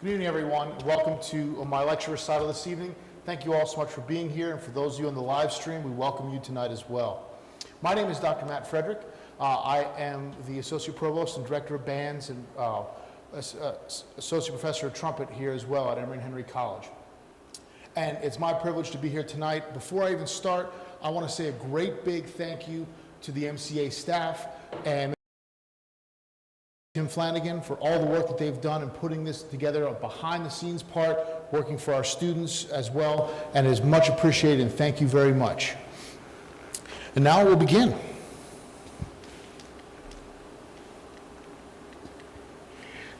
Good evening, everyone. Welcome to my lecture recital this evening. Thank you all so much for being here, and for those of you on the live stream, we welcome you tonight as well. My name is Dr. Matt Frederick. I am the Associate Provost and Director of Bands and Associate Professor of Trumpet here as well at Emory and Henry College. And it's my privilege to be here tonight. Before I even start, I want to say a great big thank you to the MCA staff and Tim Flanagan for all the work that they've done in putting this together, a behind-the-scenes part, working for our students as well, and it is much appreciated, and thank you very much. And now we'll begin.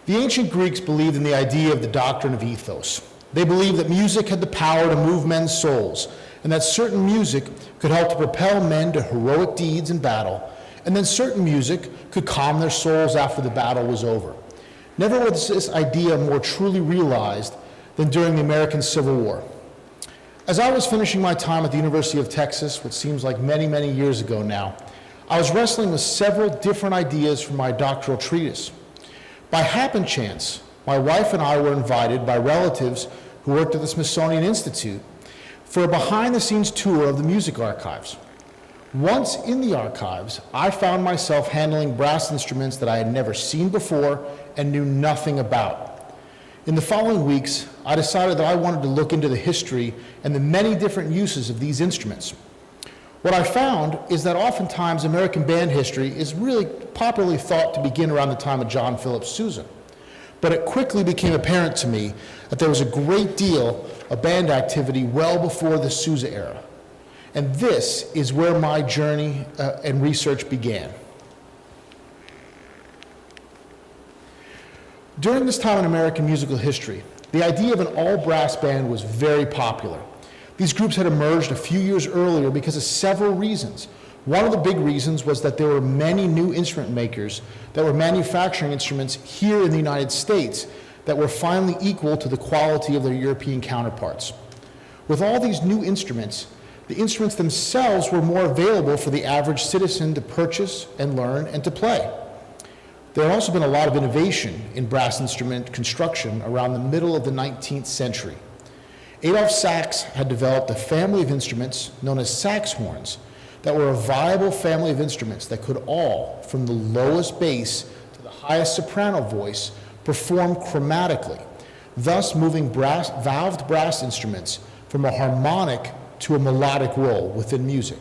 The ancient Greeks believed in the idea of the doctrine of ethos. They believed that music had the power to move men's souls, and that certain music could help to propel men to heroic deeds in battle, and then certain music could calm their souls after the battle was over. Never was this idea more truly realized than during the American Civil War. As I was finishing my time at the University of Texas, which seems like many, many years ago now, I was wrestling with several different ideas for my doctoral treatise. By happen chance, my wife and I were invited by relatives who worked at the Smithsonian Institute for a behind-the-scenes tour of the music archives. Once in the archives, I found myself handling brass instruments that I had never seen before and knew nothing about. In the following weeks, I decided that I wanted to look into the history and the many different uses of these instruments. What I found is that oftentimes American band history is really popularly thought to begin around the time of John Philip Sousa. But it quickly became apparent to me that there was a great deal of band activity well before the Sousa era. And this is where my journey and research began. During this time in American musical history, the idea of an all-brass band was very popular. These groups had emerged a few years earlier because of several reasons. One of the big reasons was that there were many new instrument makers that were manufacturing instruments here in the United States that were finally equal to the quality of their European counterparts. With all these new instruments, the instruments themselves were more available for the average citizen to purchase and learn and to play. There had also been a lot of innovation in brass instrument construction around the middle of the 19th century. Adolph Sax had developed a family of instruments known as Sax Horns that were a viable family of instruments that could all, from the lowest bass to the highest soprano voice, perform chromatically, thus moving valved brass instruments from a harmonic to a melodic role within music.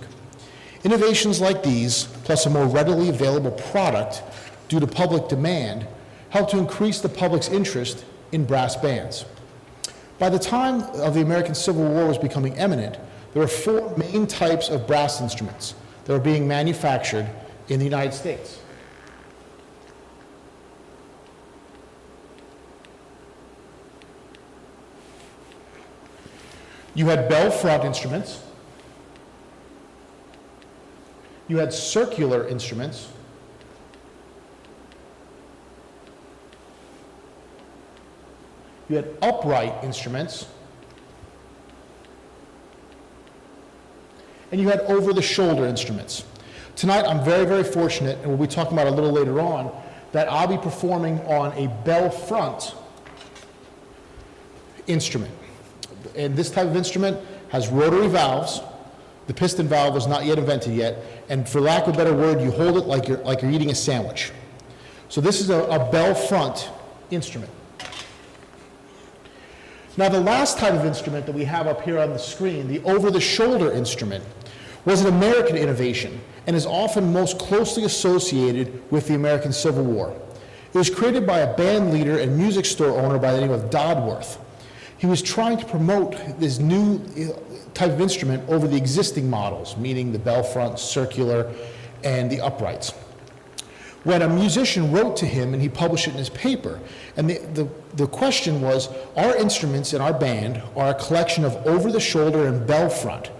Innovations like these, plus a more readily available product due to public demand, helped to increase the public's interest in brass bands. By the time of the American Civil War was becoming imminent, there were four main types of brass instruments that were being manufactured in the United States. You had bell front instruments, you had circular instruments, you had upright instruments, and you had over-the-shoulder instruments. Tonight, I'm very, very fortunate, and we'll be talking about a little later on, that I'll be performing on a bell front instrument. And this type of instrument has rotary valves. The piston valve was not yet invented yet, and for lack of a better word, you hold it like you're eating a sandwich. So this is a bell front instrument. Now, the last type of instrument that we have up here on the screen, the over-the-shoulder instrument, was an American innovation and is often most closely associated with the American Civil War. It was created by a band leader and music store owner by the name of Dodworth. He was trying to promote this new type of instrument over the existing models, meaning the bell front, circular, and the uprights. When a musician wrote to him and he published it in his paper, and the question was, our instruments in our band are a collection of over-the-shoulder and bell front.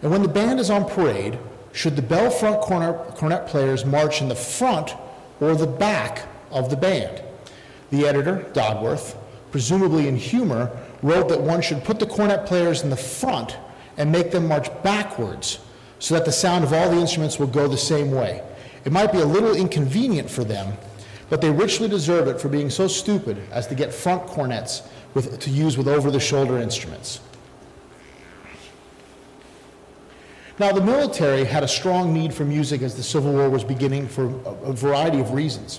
And when the band is on parade, should the bell front cornet players march in the front or the back of the band? The editor, Dodworth, presumably in humor, wrote that one should put the cornet players in the front and make them march backwards so that the sound of all the instruments will go the same way. It might be a little inconvenient for them, but they richly deserve it for being so stupid as to get front cornets to use with over-the-shoulder instruments. Now, the military had a strong need for music as the Civil War was beginning for a variety of reasons.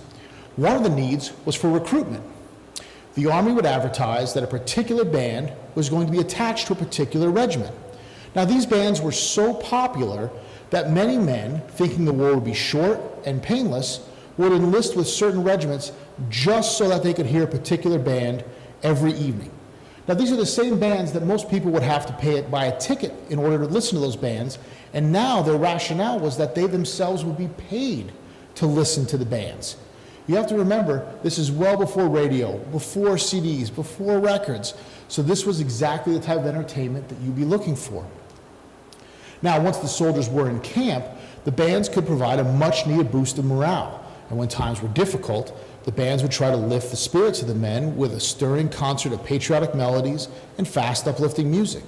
One of the needs was for recruitment. The Army would advertise that a particular band was going to be attached to a particular regiment. Now, these bands were so popular that many men, thinking the war would be short and painless, would enlist with certain regiments just so that they could hear a particular band every evening. Now, these are the same bands that most people would have to buy a ticket in order to listen to those bands, and now their rationale was that they themselves would be paid to listen to the bands. You have to remember, this is well before radio, before CDs, before records, so this was exactly the type of entertainment that you'd be looking for. Now, once the soldiers were in camp, the bands could provide a much-needed boost of morale, and when times were difficult, the bands would try to lift the spirits of the men with a stirring concert of patriotic melodies and fast, uplifting music.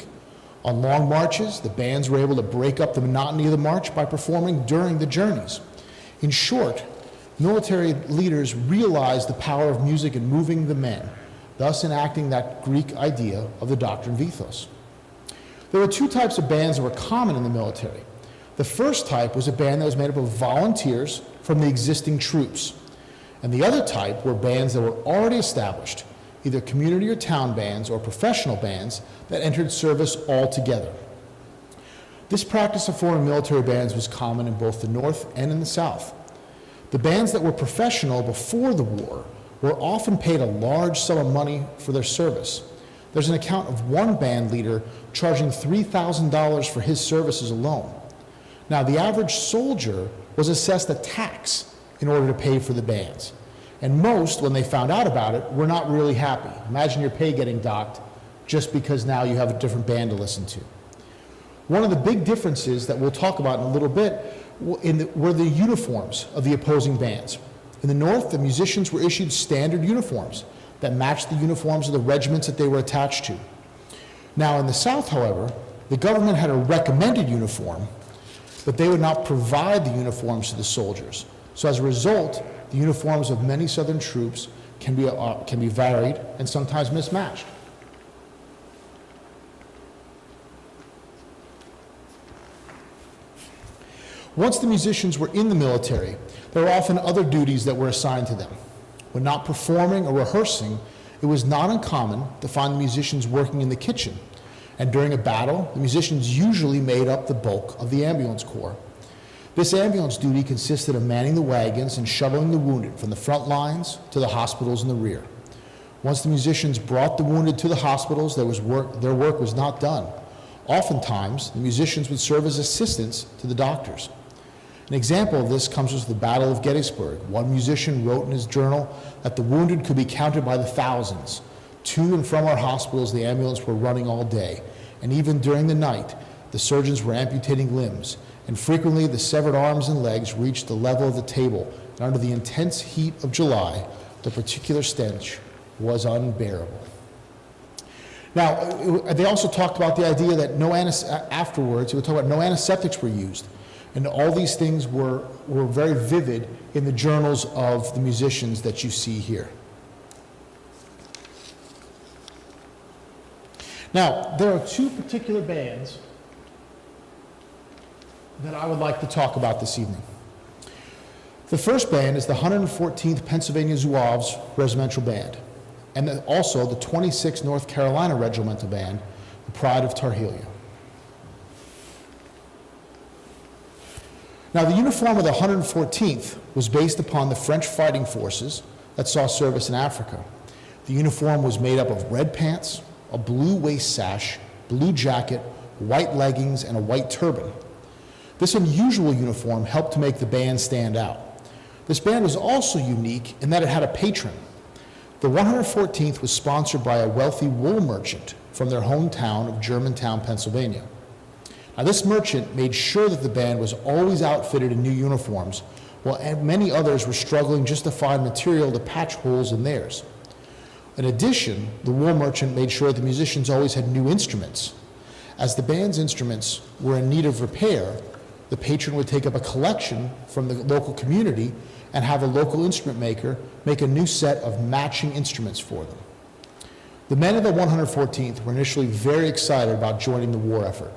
On long marches, the bands were able to break up the monotony of the march by performing during the journeys. In short, military leaders realized the power of music in moving the men, thus enacting that Greek idea of the doctrine of ethos. There were two types of bands that were common in the military. The first type was a band that was made up of volunteers from the existing troops. And the other type were bands that were already established, either community or town bands or professional bands that entered service altogether. This practice of forming military bands was common in both the North and in the South. The bands that were professional before the war were often paid a large sum of money for their service. There's an account of one band leader charging $3,000 for his services alone. Now, the average soldier was assessed a tax in order to pay for the bands. And most, when they found out about it, were not really happy. Imagine your pay getting docked just because now you have a different band to listen to. One of the big differences that we'll talk about in a little bit were the uniforms of the opposing bands. In the North, the musicians were issued standard uniforms that matched the uniforms of the regiments that they were attached to. Now, in the South, however, the government had a recommended uniform, but they would not provide the uniforms to the soldiers. So as a result, the uniforms of many Southern troops can be varied and sometimes mismatched. Once the musicians were in the military, there were often other duties that were assigned to them. When not performing or rehearsing, it was not uncommon to find the musicians working in the kitchen. And during a battle, the musicians usually made up the bulk of the ambulance corps. This ambulance duty consisted of manning the wagons and shuttling the wounded from the front lines to the hospitals in the rear. Once the musicians brought the wounded to the hospitals, their work was not done. Oftentimes, the musicians would serve as assistants to the doctors. An example of this comes with the Battle of Gettysburg. One musician wrote in his journal that the wounded could be counted by the thousands. To and from our hospitals, the ambulance were running all day, and even during the night, the surgeons were amputating limbs, and frequently the severed arms and legs reached the level of the table, and under the intense heat of July, the particular stench was unbearable. Now, they also talked about the idea that afterwards, they would talk about no anesthetics were used, and all these things were very vivid in the journals of the musicians that you see here. Now, there are two particular bands that I would like to talk about this evening. The first band is the 114th Pennsylvania Zouaves Regimental Band, and also the 26th North Carolina Regimental Band, the Pride of Tarhelia. Now, the uniform of the 114th was based upon the French fighting forces that saw service in Africa. The uniform was made up of red pants, a blue waist sash, blue jacket, white leggings, and a white turban. This unusual uniform helped to make the band stand out. This band was also unique in that it had a patron. The 114th was sponsored by a wealthy wool merchant from their hometown of Germantown, Pennsylvania. Now, this merchant made sure that the band was always outfitted in new uniforms, while many others were struggling just to find material to patch holes in theirs. In addition, the wool merchant made sure the musicians always had new instruments. As the band's instruments were in need of repair, the patron would take up a collection from the local community and have a local instrument maker make a new set of matching instruments for them. The men of the 114th were initially very excited about joining the war effort.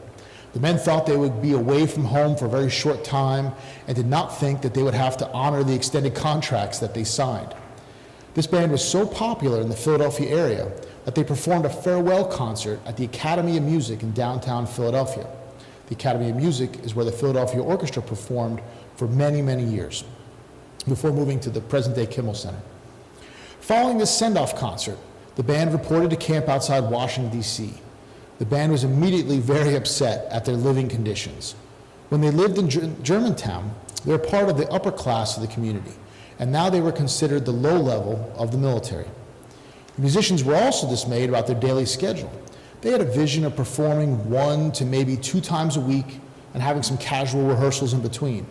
The men thought they would be away from home for a very short time and did not think that they would have to honor the extended contracts that they signed. This band was so popular in the Philadelphia area that they performed a farewell concert at the Academy of Music in downtown Philadelphia. The Academy of Music is where the Philadelphia Orchestra performed for many, many years before moving to the present-day Kimmel Center. Following this send-off concert, the band reported to camp outside Washington, D.C. The band was immediately very upset at their living conditions. When they lived in Germantown, they were part of the upper class of the community, and now they were considered the low level of the military. The musicians were also dismayed about their daily schedule. They had a vision of performing 1 to maybe 2 times a week and having some casual rehearsals in between.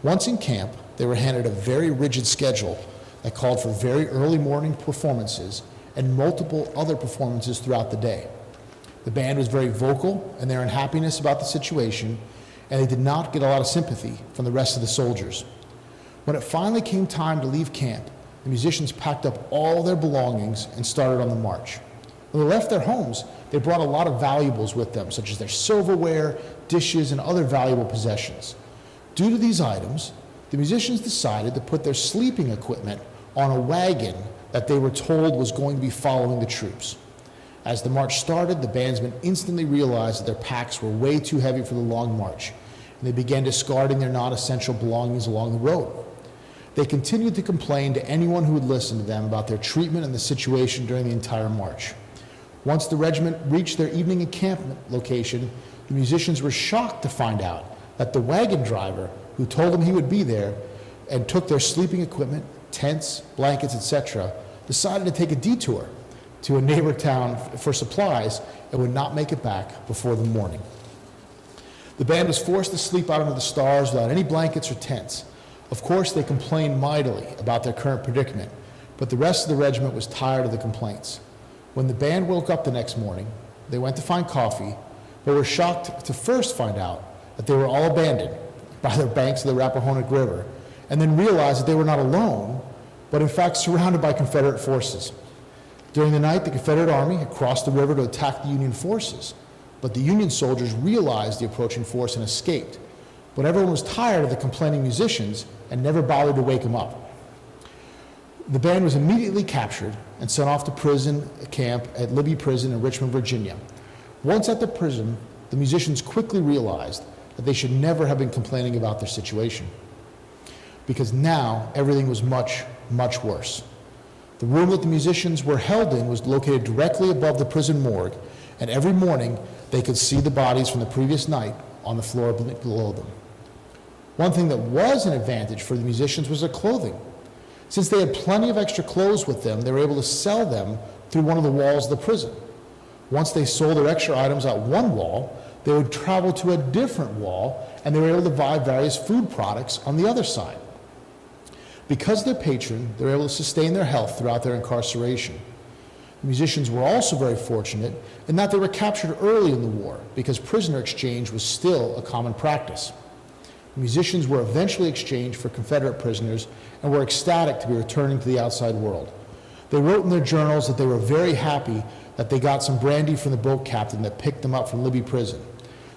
Once in camp, they were handed a very rigid schedule that called for very early morning performances and multiple other performances throughout the day. The band was very vocal in their unhappiness about the situation, and they did not get a lot of sympathy from the rest of the soldiers. When it finally came time to leave camp, the musicians packed up all their belongings and started on the march. When they left their homes, they brought a lot of valuables with them, such as their silverware, dishes, and other valuable possessions. Due to these items, the musicians decided to put their sleeping equipment on a wagon that they were told was going to be following the troops. As the march started, the bandsmen instantly realized that their packs were way too heavy for the long march, and they began discarding their non-essential belongings along the road. They continued to complain to anyone who would listen to them about their treatment and the situation during the entire march. Once the regiment reached their evening encampment location, the musicians were shocked to find out that the wagon driver who told them he would be there and took their sleeping equipment, tents, blankets, etc., decided to take a detour to a neighbor town for supplies and would not make it back before the morning. The band was forced to sleep out under the stars without any blankets or tents. Of course, they complained mightily about their current predicament, but the rest of the regiment was tired of the complaints. When the band woke up the next morning, they went to find coffee, but were shocked to first find out that they were all abandoned by the banks of the Rappahannock River, and then realized that they were not alone, but in fact surrounded by Confederate forces. During the night, the Confederate Army had crossed the river to attack the Union forces, but the Union soldiers realized the approaching force and escaped. But everyone was tired of the complaining musicians and never bothered to wake them up. The band was immediately captured and sent off to prison camp at Libby Prison in Richmond, Virginia. Once at the prison, the musicians quickly realized that they should never have been complaining about their situation, because now everything was much, much worse. The room that the musicians were held in was located directly above the prison morgue, and every morning they could see the bodies from the previous night on the floor below them. One thing that was an advantage for the musicians was their clothing. Since they had plenty of extra clothes with them, they were able to sell them through one of the walls of the prison. Once they sold their extra items out one wall, they would travel to a different wall, and they were able to buy various food products on the other side. Because of their patron, they were able to sustain their health throughout their incarceration. The musicians were also very fortunate in that they were captured early in the war, because prisoner exchange was still a common practice. The musicians were eventually exchanged for Confederate prisoners and were ecstatic to be returning to the outside world. They wrote in their journals that they were very happy that they got some brandy from the boat captain that picked them up from Libby Prison.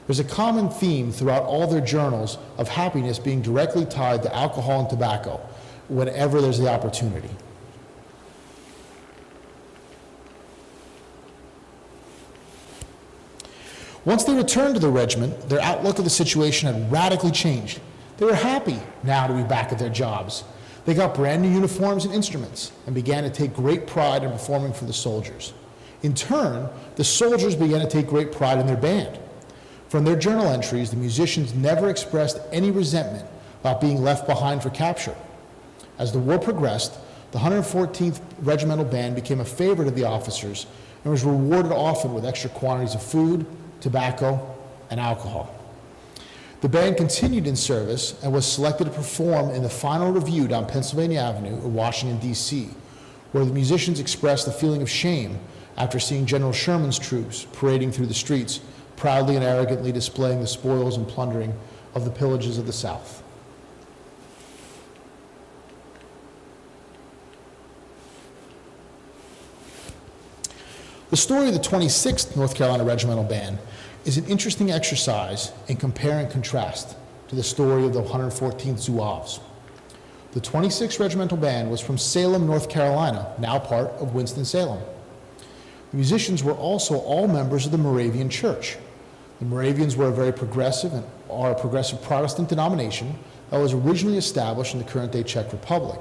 There's a common theme throughout all their journals of happiness being directly tied to alcohol and tobacco whenever there's the opportunity. Once they returned to the regiment, their outlook of the situation had radically changed. They were happy now to be back at their jobs. They got brand new uniforms and instruments and began to take great pride in performing for the soldiers. In turn, the soldiers began to take great pride in their band. From their journal entries, the musicians never expressed any resentment about being left behind for capture. As the war progressed, the 114th Regimental Band became a favorite of the officers and was rewarded often with extra quantities of food, tobacco, and alcohol. The band continued in service and was selected to perform in the final review down Pennsylvania Avenue in Washington, D.C., where the musicians expressed a feeling of shame after seeing General Sherman's troops parading through the streets, proudly and arrogantly displaying the spoils and plundering of the pillages of the South. The story of the 26th North Carolina Regimental Band is an interesting exercise in compare and contrast to the story of the 114th Zouaves. The 26th Regimental Band was from Salem, North Carolina, now part of Winston-Salem. The musicians were also all members of the Moravian Church. The Moravians were a very progressive and are a progressive Protestant denomination that was originally established in the current-day Czech Republic.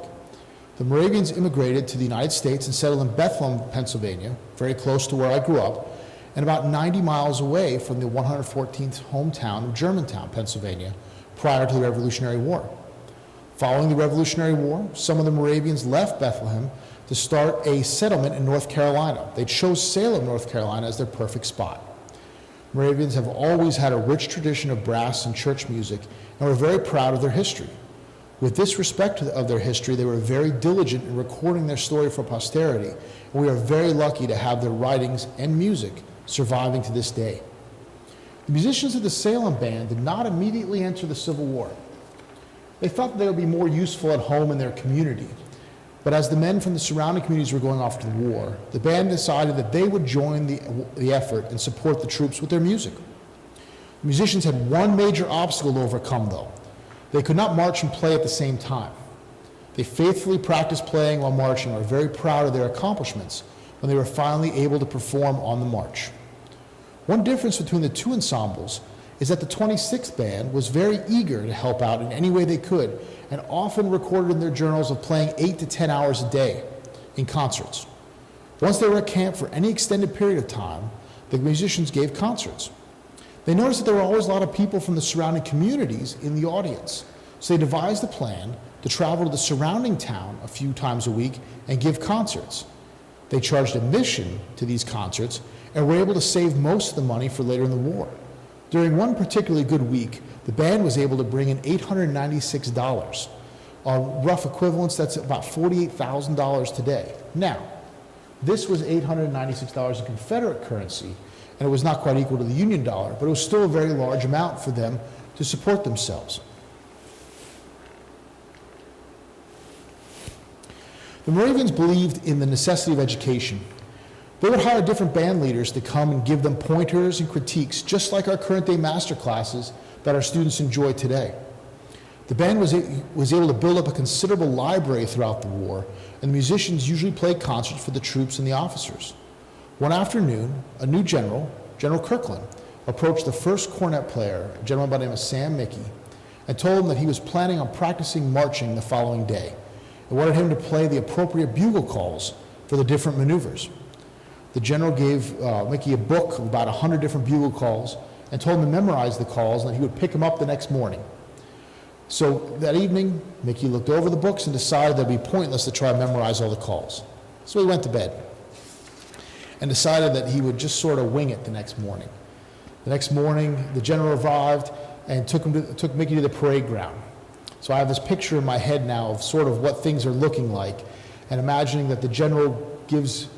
The Moravians immigrated to the United States and settled in Bethlehem, Pennsylvania, very close to where I grew up, and about 90 miles away from the 114th hometown of Germantown, Pennsylvania, prior to the Revolutionary War. Following the Revolutionary War, some of the Moravians left Bethlehem to start a settlement in North Carolina. They chose Salem, North Carolina as their perfect spot. Moravians have always had a rich tradition of brass and church music and were very proud of their history. With this respect of their history, they were very diligent in recording their story for posterity, and we are very lucky to have their writings and music surviving to this day. The musicians of the Salem Band did not immediately enter the Civil War. They thought that they would be more useful at home in their community, but as the men from the surrounding communities were going off to the war, the band decided that they would join the effort and support the troops with their music. The musicians had one major obstacle to overcome, though. They could not march and play at the same time. They faithfully practiced playing while marching and were very proud of their accomplishments when they were finally able to perform on the march. One difference between the two ensembles is that the 26th Band was very eager to help out in any way they could and often recorded in their journals of playing 8 to 10 hours a day in concerts. Once they were at camp for any extended period of time, the musicians gave concerts. They noticed that there were always a lot of people from the surrounding communities in the audience, so they devised a plan to travel to the surrounding town a few times a week and give concerts. They charged admission to these concerts and were able to save most of the money for later in the war. During one particularly good week, the band was able to bring in $896. On rough equivalents, that's about $48,000 today. Now, this was $896 in Confederate currency, and it was not quite equal to the Union dollar, but it was still a very large amount for them to support themselves. The Moravians believed in the necessity of education. They would hire different band leaders to come and give them pointers and critiques, just like our current day master classes that our students enjoy today. The band was able to build up a considerable library throughout the war, and the musicians usually played concerts for the troops and the officers. One afternoon, a new general, General Kirkland, approached the first cornet player, a gentleman by the name of Sam Mickey, and told him that he was planning on practicing marching the following day, and wanted him to play the appropriate bugle calls for the different maneuvers. The general gave Mickey a book of about 100 different bugle calls and told him to memorize the calls and that he would pick them up the next morning. So that evening, Mickey looked over the books and decided that it would be pointless to try to memorize all the calls. So he went to bed and decided that he would just sort of wing it the next morning. The next morning, the general arrived and took Mickey to the parade ground. So I have this picture in my head now of sort of what things are looking like, and imagining that the general gives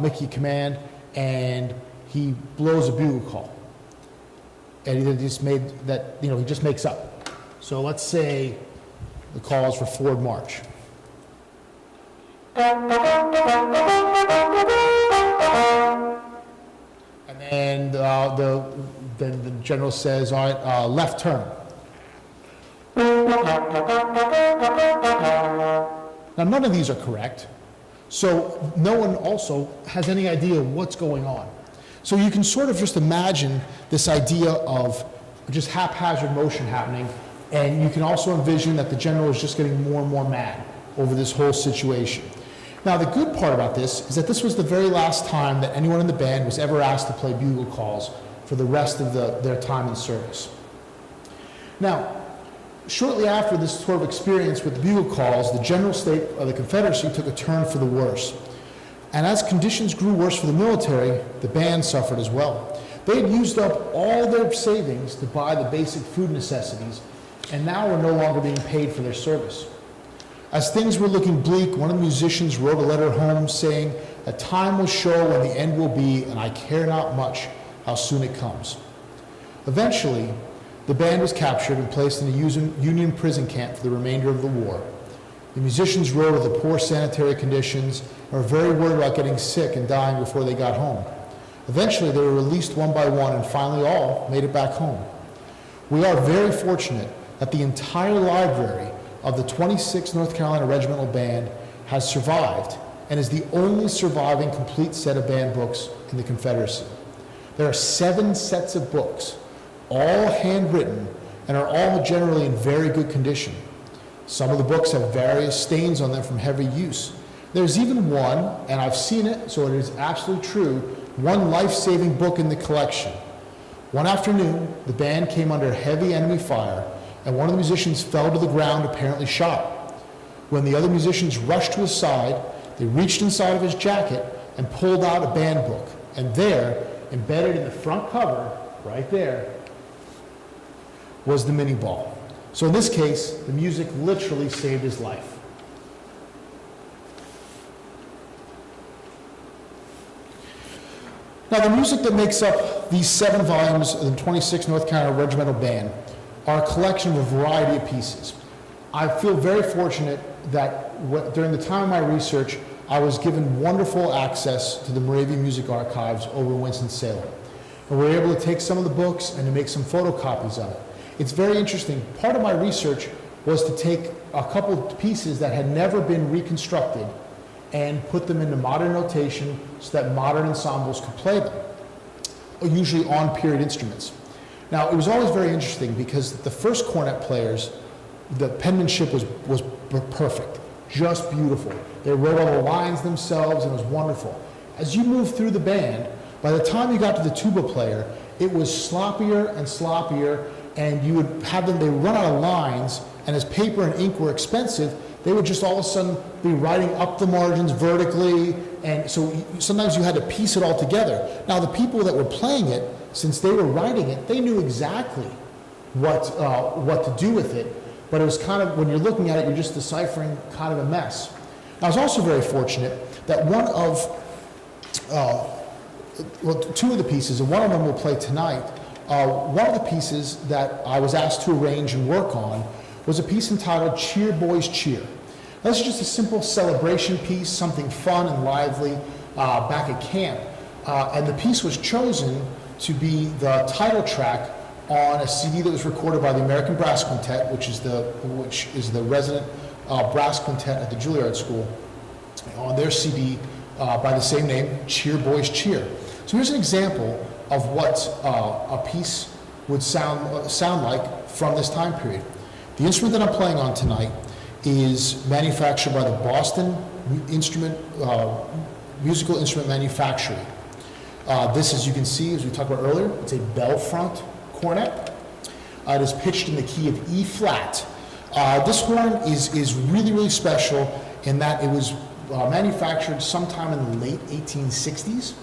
Mickey command and he blows a bugle call. And he just makes up. So let's say the call is for forward march. And then the general says, all right, left turn. Now, none of these are correct, so no one also has any idea what's going on. So you can sort of just imagine this idea of just haphazard motion happening, and you can also envision that the general is just getting more and more mad over this whole situation. Now, the good part about this is that this was the very last time that anyone in the band was ever asked to play bugle calls for the rest of their time in service. Now, shortly after this sort of experience with the bugle calls, the general state of the Confederacy took a turn for the worse. And as conditions grew worse for the military, the band suffered as well. They had used up all their savings to buy the basic food necessities, and now were no longer being paid for their service. As things were looking bleak, one of the musicians wrote a letter home saying, "A time will show when the end will be, and I care not much how soon it comes." Eventually, the band was captured and placed in a Union prison camp for the remainder of the war. The musicians wrote of the poor sanitary conditions and were very worried about getting sick and dying before they got home. Eventually, they were released one by one, and finally all made it back home. We are very fortunate that the entire library of the 26th North Carolina Regimental Band has survived and is the only surviving complete set of band books in the Confederacy. There are 7 sets of books, all handwritten, and are all generally in very good condition. Some of the books have various stains on them from heavy use. There's even one, and I've seen it, so it is absolutely true, one life-saving book in the collection. One afternoon, the band came under heavy enemy fire, and one of the musicians fell to the ground, apparently shot. When the other musicians rushed to his side, they reached inside of his jacket and pulled out a band book. And there, embedded in the front cover, right there, was the mini ball. So in this case, the music literally saved his life. Now, the music that makes up these 7 volumes of the 26th North Carolina Regimental Band are a collection of a variety of pieces. I feel very fortunate that during the time of my research, I was given wonderful access to the Moravian Music Archives over in Winston-Salem. And we were able to take some of the books and to make some photocopies of it. It's very interesting. Part of my research was to take a couple of pieces that had never been reconstructed and put them into modern notation so that modern ensembles could play them, usually on period instruments. Now, it was always very interesting because the first cornet players, the penmanship was perfect, just beautiful. They wrote all the lines themselves, and it was wonderful. As you moved through the band, by the time you got to the tuba player, it was sloppier and sloppier, and you would have them, they run out of lines, and as paper and ink were expensive, they would just all of a sudden be writing up the margins vertically, and so sometimes you had to piece it all together. Now, the people that were playing it, since they were writing it, they knew exactly what to do with it, but it was kind of, when you're looking at it, you're just deciphering kind of a mess. I was also very fortunate that one of, 2 of the pieces, and one of them we'll play tonight, one of the pieces that I was asked to arrange and work on was a piece entitled Cheer Boys Cheer. Now, this is just a simple celebration piece, something fun and lively back at camp. And the piece was chosen to be the title track on a CD that was recorded by the American Brass Quintet, which is the resident brass quintet at the Juilliard School, on their CD by the same name, Cheer Boys Cheer. So here's an example of what a piece would sound like from this time period. The instrument that I'm playing on tonight is manufactured by the Boston Musical Instrument Manufacturing. This, as you can see, as we talked about earlier, it's a bell front cornet. It is pitched in the key of E flat. This horn is really, really special in that it was manufactured sometime in the late 1860s.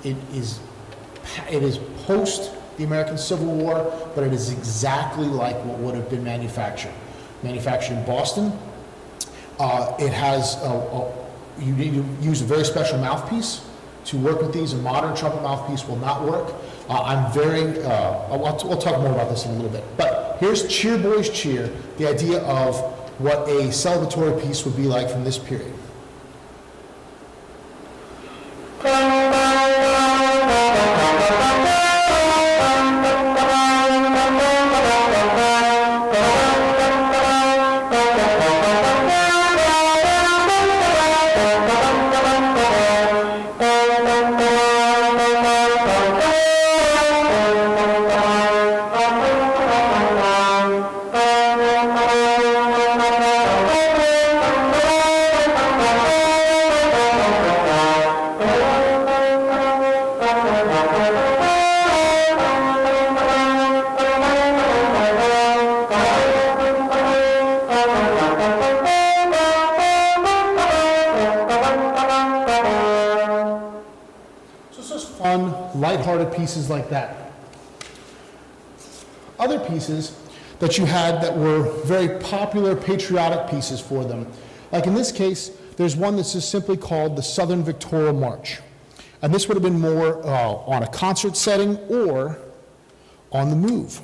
It is post the American Civil War, but it is exactly like what would have been manufactured in Boston. It has, you need to use a very special mouthpiece to work with these. A modern trumpet mouthpiece will not work. We'll talk more about this in a little bit. But here's Cheer Boys Cheer, the idea of what a celebratory piece would be like from this period. Lighthearted pieces like that. Other pieces that you had that were very popular patriotic pieces for them. Like in this case, there's one that's just simply called the Southern Victoria March. And this would have been more on a concert setting or on the move.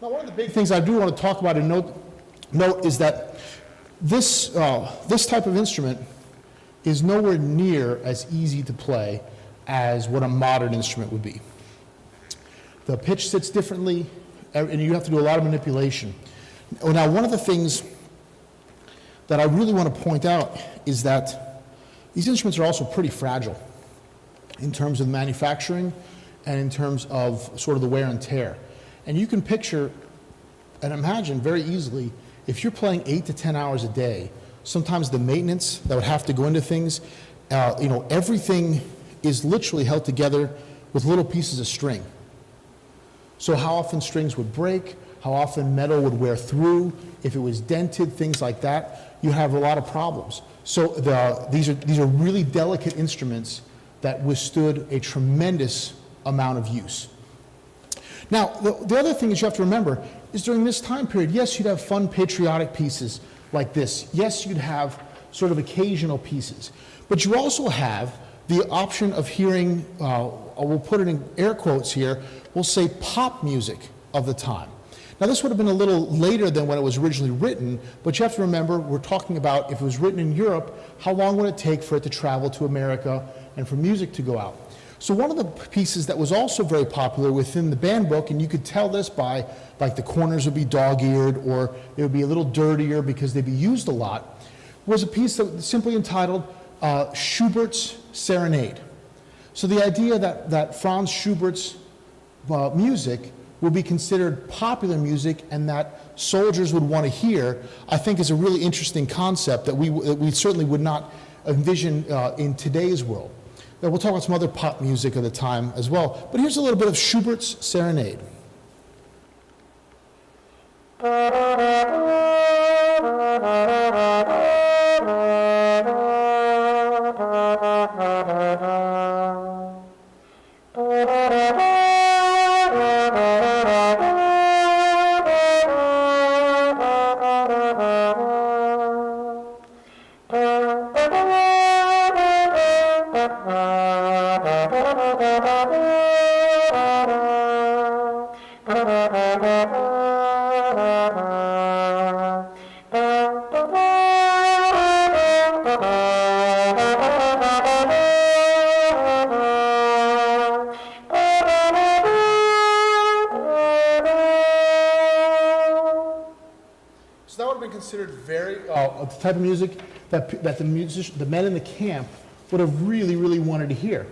Now, one of the big things I do want to talk about and note is that this type of instrument is nowhere near as easy to play as what a modern instrument would be. The pitch sits differently, and you have to do a lot of manipulation. Now, one of the things that I really want to point out is that these instruments are also pretty fragile in terms of manufacturing and in terms of sort of the wear and tear. And you can picture and imagine very easily, if you're playing 8 to 10 hours a day, sometimes the maintenance that would have to go into things, everything is literally held together with little pieces of string. So how often strings would break, how often metal would wear through, if it was dented, things like that, you have a lot of problems. So these are really delicate instruments that withstood a tremendous amount of use. Now, the other thing is you have to remember is during this time period, yes, you'd have fun patriotic pieces like this. Yes, you'd have sort of occasional pieces. But you also have the option of hearing, we'll put it in air quotes here, we'll say pop music of the time. Now, this would have been a little later than when it was originally written, but you have to remember, we're talking about if it was written in Europe, how long would it take for it to travel to America and for music to go out? So one of the pieces that was also very popular within the band book, and you could tell this by, like, the corners would be dog-eared or they would be a little dirtier because they'd be used a lot, was a piece that was simply entitled Schubert's Serenade. So the idea that Franz Schubert's music would be considered popular music and that soldiers would want to hear, I think is a really interesting concept that we certainly would not envision in today's world. Now, we'll talk about some other pop music of the time as well, but here's a little bit of Schubert's Serenade. Considered very the type of music that the men in the camp would have really, really wanted to hear.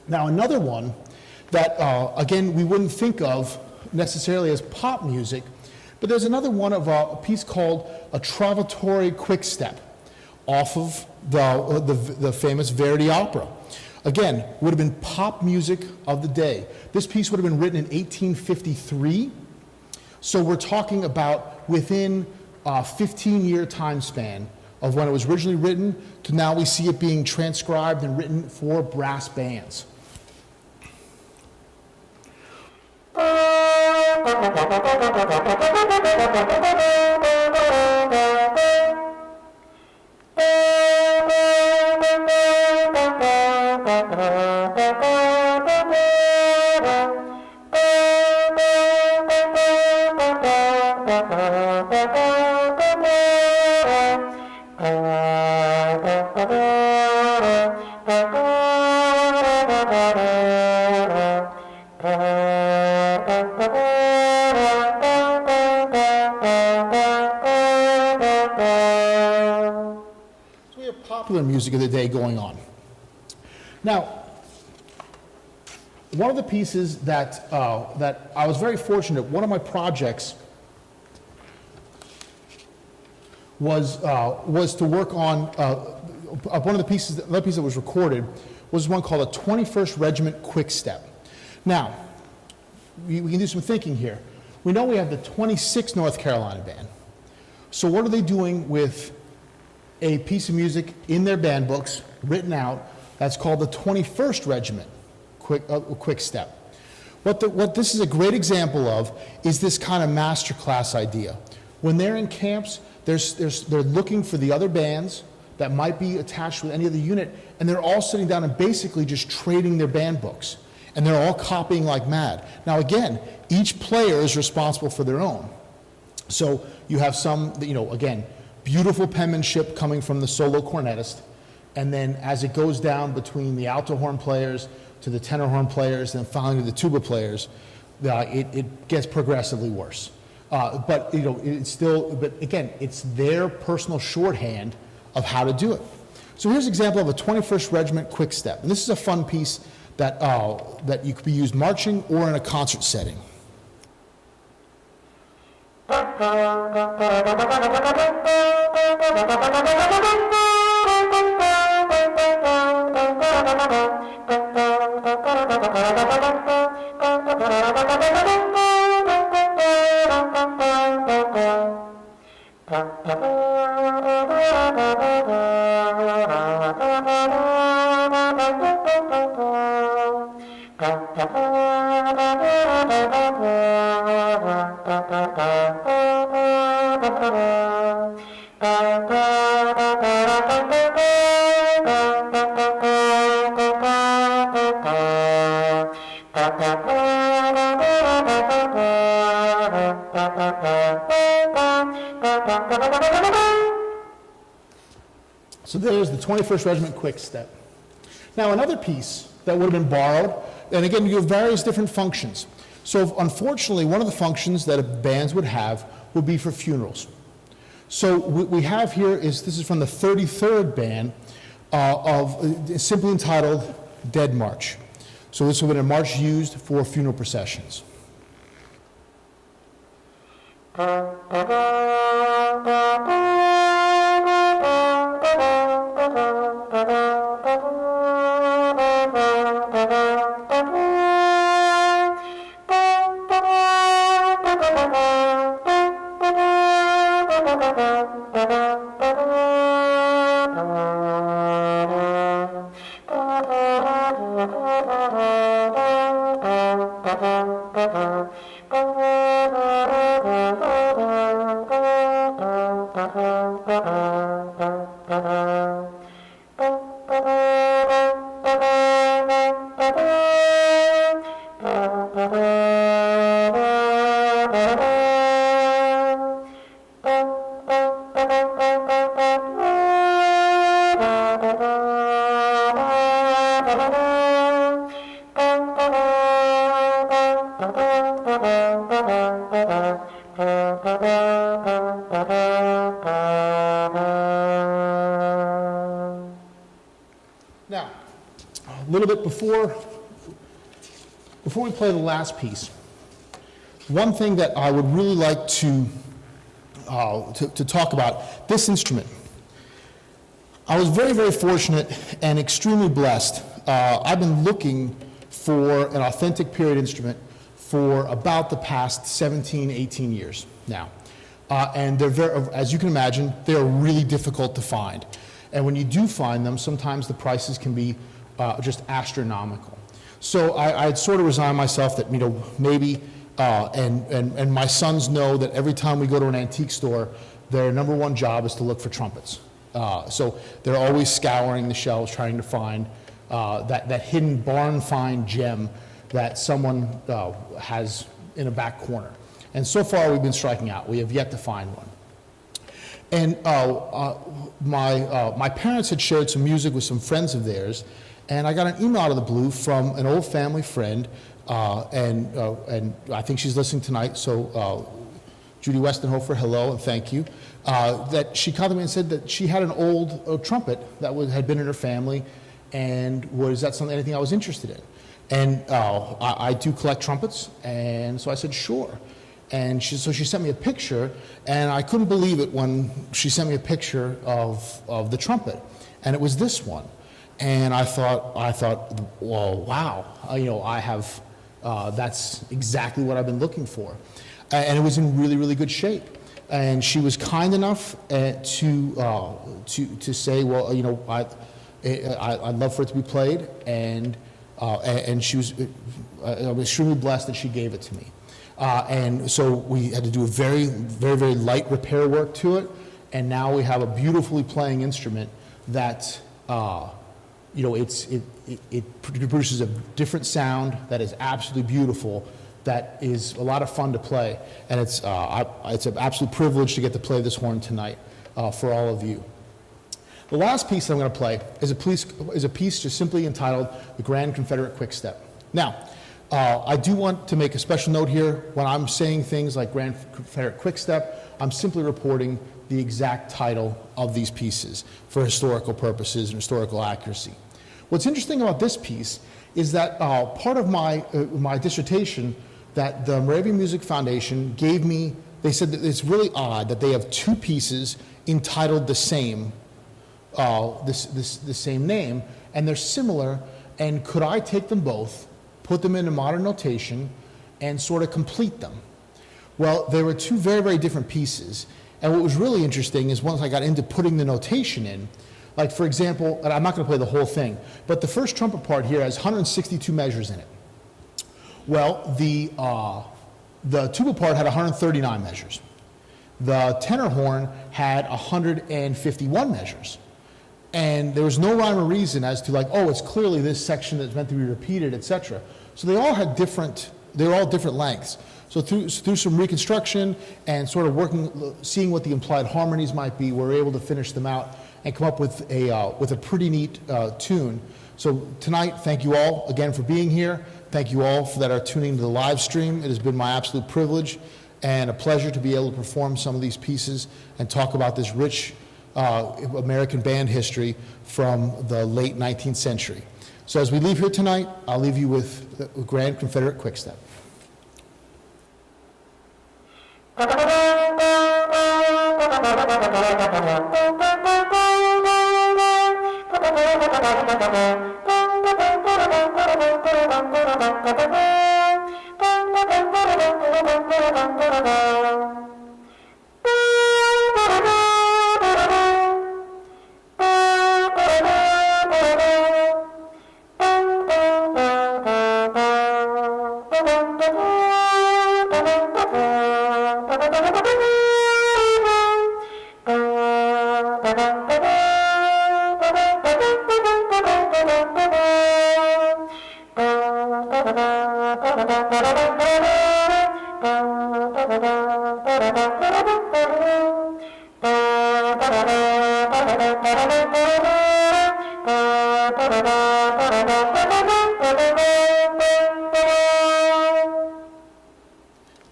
Now, another one that again we wouldn't think of necessarily as pop music, but there's another one of a piece called a Travatory quick step off of the famous Verdi opera. Again, would have been pop music of the day. This piece would have been written in 1853, so we're talking about within a 15-year time span of when it was originally written to now we see it being transcribed and written for brass bands. Popular music of the day going on. Now, one of the pieces that I was very fortunate, one of my projects was to work on, one of the pieces, another piece that was recorded was one called a 21st Regiment Quick Step. Now, we can do some thinking here. We know we have the 26th North Carolina Band. So what are they doing with a piece of music in their band books, written out, that's called the 21st Regiment Quick Step? What this is a great example of is this kind of masterclass idea. When they're in camps, they're looking for the other bands that might be attached with any other unit, and they're all sitting down and basically just trading their band books. And they're all copying like mad. Now again, each player is responsible for their own. So you have some, again, beautiful penmanship coming from the solo cornetist, and then as it goes down between the alto horn players to the tenor horn players, and finally to the tuba players, it gets progressively worse. But it's still, but again, it's their personal shorthand of how to do it. So here's an example of a 21st Regiment Quick Step, and this is a fun piece that you could be used marching or in a concert setting. So there's the 21st Regiment Quick Step. Now another piece that would have been borrowed, and again you have various different functions. So unfortunately one of the functions that bands would have would be for funerals. So what we have here this is from the 33rd Band simply entitled Dead March. So this would have been a march used for funeral processions. Now, a little bit before we play the last piece, one thing that I would really like to talk about, this instrument. I was very, very fortunate and extremely blessed. I've been looking for an authentic period instrument for about the past 17, 18 years now. And they're very, as you can imagine, they're really difficult to find. And when you do find them, sometimes the prices can be just astronomical. So I'd sort of resigned myself that, maybe, and my sons know that every time we go to an antique store, their number one job is to look for trumpets. So they're always scouring the shelves trying to find that hidden barn find gem that someone has in a back corner. And so far we've been striking out. We have yet to find one. And my parents had shared some music with some friends of theirs, and I got an email out of the blue from an old family friend, and I think she's listening tonight, so Judy Westenhofer, hello and thank you, that she contacted me and said that she had an old trumpet that had been in her family, and was that anything I was interested in? And I do collect trumpets, and so I said, sure. And so she sent me a picture, and I couldn't believe it when she sent me a picture of the trumpet, and it was this one. And I thought, well, wow, I have, that's exactly what I've been looking for. And it was in really, really good shape. And she was kind enough to say, well, I'd love for it to be played, and she was, I was extremely blessed that she gave it to me. And so we had to do a very, very, very light repair work to it, and now we have a beautifully playing instrument that, it produces a different sound that is absolutely beautiful, that is a lot of fun to play, and it's an absolute privilege to get to play this horn tonight for all of you. The last piece that I'm going to play is a piece just simply entitled "The Grand Confederate Quickstep." Now, I do want to make a special note here. When I'm saying things like Grand Confederate Quickstep, I'm simply reporting the exact title of these pieces for historical purposes and historical accuracy. What's interesting about this piece is that part of my dissertation that the Moravian Music Foundation gave me, they said that it's really odd that they have two pieces entitled the same, the same name, and they're similar, and could I take them both, put them into modern notation, and sort of complete them? Well, there were two very, very different pieces, and what was really interesting is once I got into putting the notation in, like for example, and I'm not going to play the whole thing, but the first trumpet part here has 162 measures in it. Well, the tuba part had 139 measures. The tenor horn had 151 measures. And there was no rhyme or reason as to it's clearly this section that's meant to be repeated, etc. So they all had they're all different lengths. So through some reconstruction and sort of seeing what the implied harmonies might be, we're able to finish them out and come up with a pretty neat tune. So tonight, thank you all again for being here. Thank you all that are tuning to the live stream. It has been my absolute privilege and a pleasure to be able to perform some of these pieces and talk about this rich American band history from the late 19th century. So as we leave here tonight, I'll leave you with the Grand Confederate Quickstep.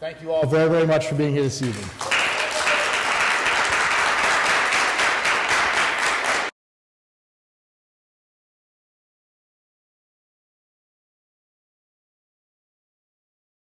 Thank you all very, very much for being here this evening.